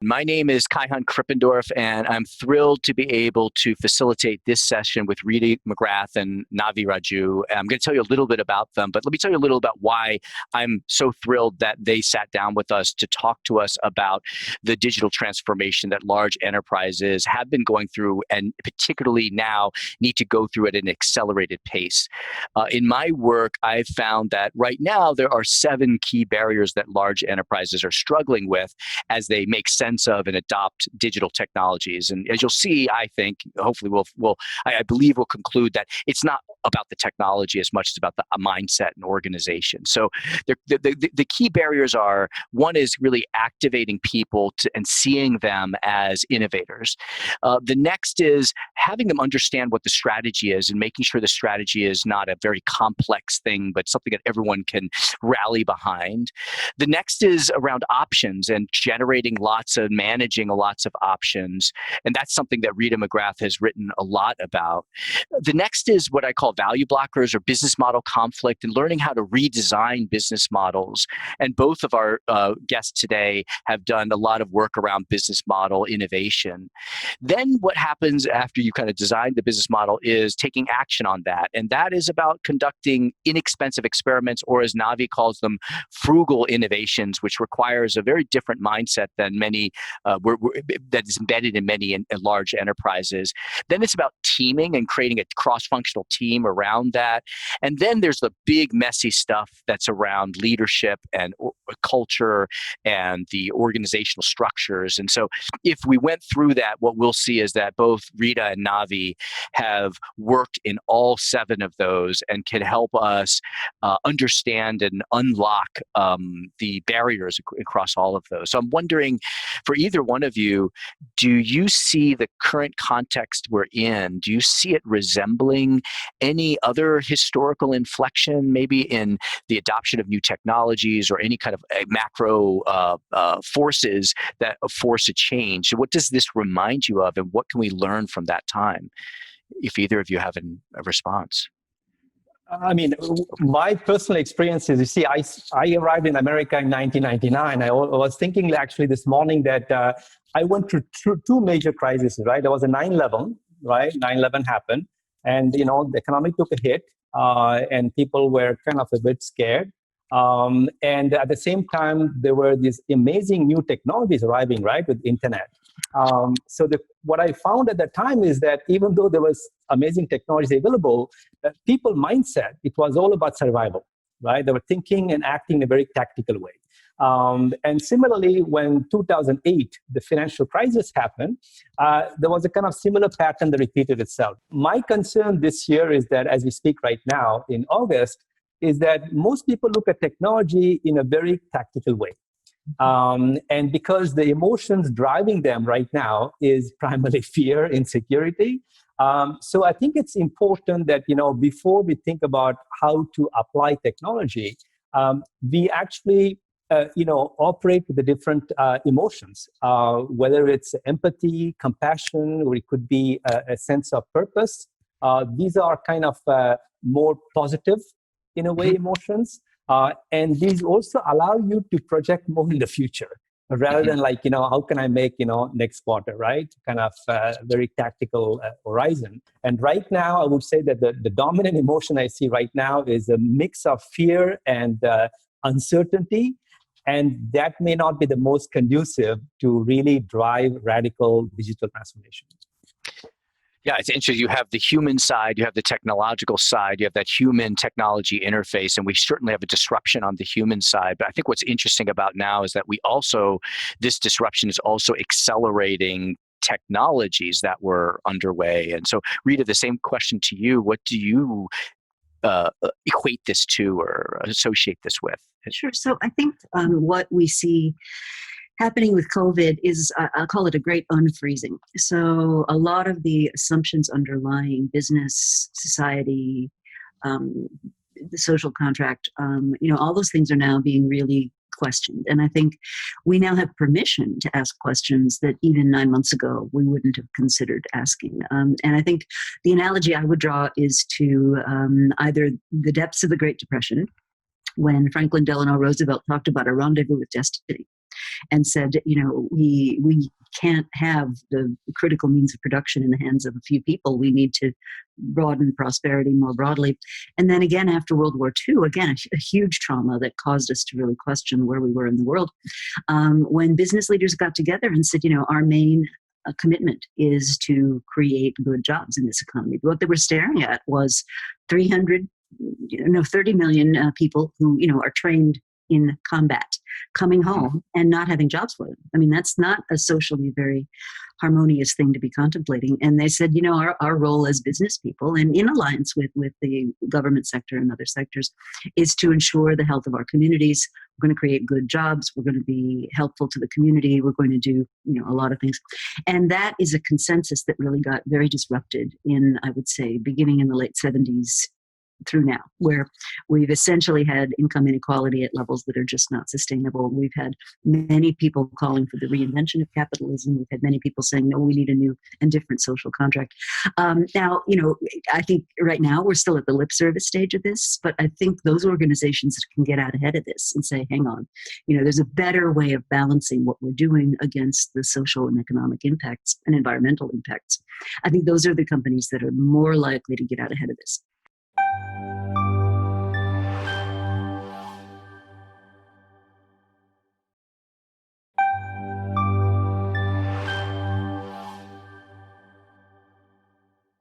My name is Kaihan Krippendorf, and I'm thrilled to be able to facilitate this session with Rita McGrath and Navi Raju. I'm going to tell you a little bit about them, but let me tell you a little about why I'm so thrilled that they sat down with us to talk to us about the digital transformation that large enterprises have been going through, and particularly now need to go through at an accelerated pace. In my work, I've found that right now there are 7 key barriers that large enterprises are struggling with as they make sense of and adopt digital technologies. And as you'll see, I think, hopefully I believe we'll conclude that it's not about the technology as much as about the mindset and organization. So the key barriers are, one is really activating people and seeing them as innovators. The next is having them understand what the strategy is and making sure the strategy is not a very complex thing, but something that everyone can rally behind. The next is around options and managing lots of options. And that's something that Rita McGrath has written a lot about. The next is what I call value blockers or business model conflict, and learning how to redesign business models. And both of our guests today have done a lot of work around business model innovation. Then what happens after you kind of design the business model is taking action on that. And that is about conducting inexpensive experiments, or as Navi calls them, frugal innovations, which requires a very different mindset than many that is embedded in many large enterprises. Then it's about teaming and creating a cross-functional team around that. And then there's the big messy stuff that's around leadership and culture and the organizational structures. And so if we went through that, what we'll see is that both Rita and Navi have worked in all 7 of those and can help us understand and unlock the barriers across all of those. So I'm wondering, for either one of you, do you see the current context we're in, do you see it resembling any other historical inflection, maybe in the adoption of new technologies or any kind of macro forces that force a change? So what does this remind you of, and what can we learn from that time, if either of you have a response? I mean, my personal experience is, you see, I arrived in America in 1999. I was thinking actually this morning that I went through 2 major crises, right? There was a 9/11, right? 9/11 happened, and, the economy took a hit, and people were kind of a bit scared. And at the same time, there were these amazing new technologies arriving, right, with internet. So what I found at that time is that even though there was amazing technology available, people mindset, it was all about survival, right? They were thinking and acting in a very tactical way. And similarly, when 2008, the financial crisis happened, there was a kind of similar pattern that repeated itself. My concern this year is that as we speak right now in August, is that most people look at technology in a very tactical way. And because the emotions driving them right now is primarily fear, insecurity. So I think it's important that, before we think about how to apply technology, we actually, operate with the different emotions, whether it's empathy, compassion, or it could be a sense of purpose. These are kind of more positive, in a way, emotions. And these also allow you to project more in the future rather than how can I make, next quarter, right? Kind of very tactical horizon. And right now, I would say that the dominant emotion I see right now is a mix of fear and uncertainty. And that may not be the most conducive to really drive radical digital transformation. Yeah, it's interesting. You have the human side, you have the technological side, you have that human technology interface, and we certainly have a disruption on the human side. But I think what's interesting about now is that this disruption is also accelerating technologies that were underway. And so, Rita, the same question to you. What do you equate this to or associate this with? Sure. So I think what we see happening with COVID is, I'll call it a great unfreezing. So a lot of the assumptions underlying business, society, the social contract, all those things are now being really questioned. And I think we now have permission to ask questions that even 9 months ago we wouldn't have considered asking. And I think the analogy I would draw is to either the depths of the Great Depression, when Franklin Delano Roosevelt talked about a rendezvous with destiny. and said, we can't have the critical means of production in the hands of a few people. We need to broaden prosperity more broadly. And then again, after World War II, again, a huge trauma that caused us to really question where we were in the world. When business leaders got together and said, our main commitment is to create good jobs in this economy. What they were staring at was 30 million people who, are trained in combat, coming home and not having jobs for them. I mean, that's not a socially very harmonious thing to be contemplating. And they said, our role as business people, and in alliance with the government sector and other sectors, is to ensure the health of our communities. We're going to create good jobs. We're going to be helpful to the community. We're going to do, a lot of things. And that is a consensus that really got very disrupted in, I would say, beginning in the late 70s through now, where we've essentially had income inequality at levels that are just not sustainable. We've had many people calling for the reinvention of capitalism. We've had many people saying, no, we need a new and different social contract. Now, I think right now we're still at the lip service stage of this, but I think those organizations can get out ahead of this and say, hang on, there's a better way of balancing what we're doing against the social and economic impacts and environmental impacts. I think those are the companies that are more likely to get out ahead of this.